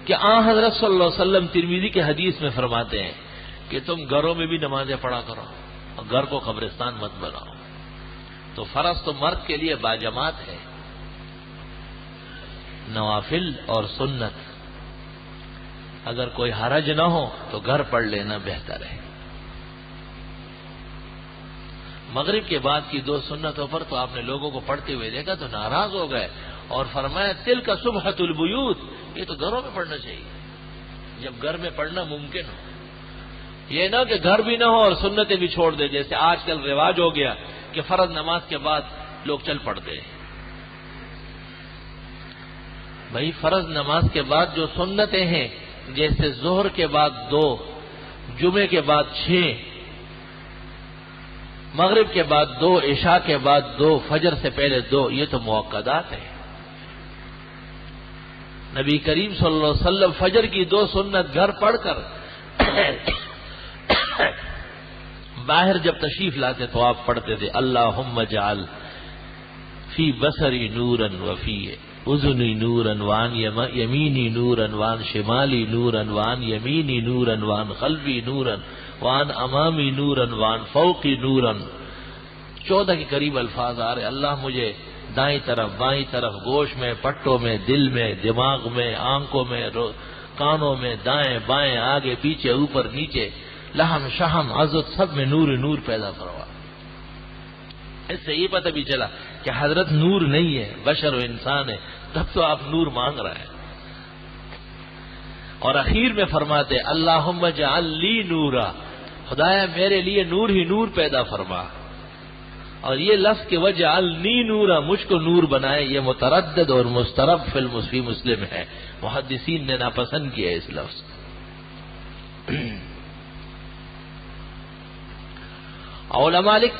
کہ آن حضرت صلی اللہ علیہ وسلم ترمذی کے حدیث میں فرماتے ہیں کہ تم گھروں میں بھی نمازیں پڑھا کرو اور گھر کو قبرستان مت بناؤ. تو فرض تو مرد کے لیے باجماعت ہے، نوافل اور سنت اگر کوئی حرج نہ ہو تو گھر پڑھ لینا بہتر ہے. مغرب کے بعد کی 2 سنتوں پر تو آپ نے لوگوں کو پڑھتے ہوئے دیکھا تو ناراض ہو گئے اور فرمایا تل کا صبحۃ البیوت، یہ تو گھروں میں پڑھنا چاہیے جب گھر میں پڑھنا ممکن ہو. یہ نہ کہ گھر بھی نہ ہو اور سنتیں بھی چھوڑ دے، جیسے آج کل رواج ہو گیا کہ فرض نماز کے بعد لوگ چل پڑتے ہیں. بھائی فرض نماز کے بعد جو سنتیں ہیں جیسے ظہر کے بعد 2، جمعے کے بعد 6، مغرب کے بعد 2، عشاء کے بعد 2، فجر سے پہلے 2، یہ تو مؤکدات ہیں. نبی کریم صلی اللہ علیہ وسلم فجر کی 2 سنت گھر پڑھ کر باہر جب تشریف لاتے تو آپ پڑھتے تھے اللہم اجعل فی بصری نورا وفی اذنی نورا وعن یمینی نورا وعن شمالی نورا وعن یمینی نورا وعن قلبی نورا وعن امامی نورا وعن فوقی نورا. 14 کے قریب الفاظ آ رہے. اللہ مجھے دائیں طرف بائیں طرف گوشت میں پٹوں میں دل میں دماغ میں آنکھوں میں کانوں میں دائیں بائیں آگے پیچھے اوپر نیچے لحم شہم عضد سب میں نور نور پیدا فرما. اس سے یہ پتہ بھی چلا کہ حضرت نور نہیں ہے، بشر و انسان ہے، تب تو آپ نور مانگ رہے ہیں. اور اخیر میں فرماتے اللہم اجعل لی نورا، خدایا میرے لیے نور ہی نور پیدا فرما. اور یہ لفظ کہ وجعلنی نورا، مجھ کو نور بنائے، یہ متردد اور مسترب فی مسلم ہے. محدثین نے ناپسند کیا اس لفظ. علماء لکھتے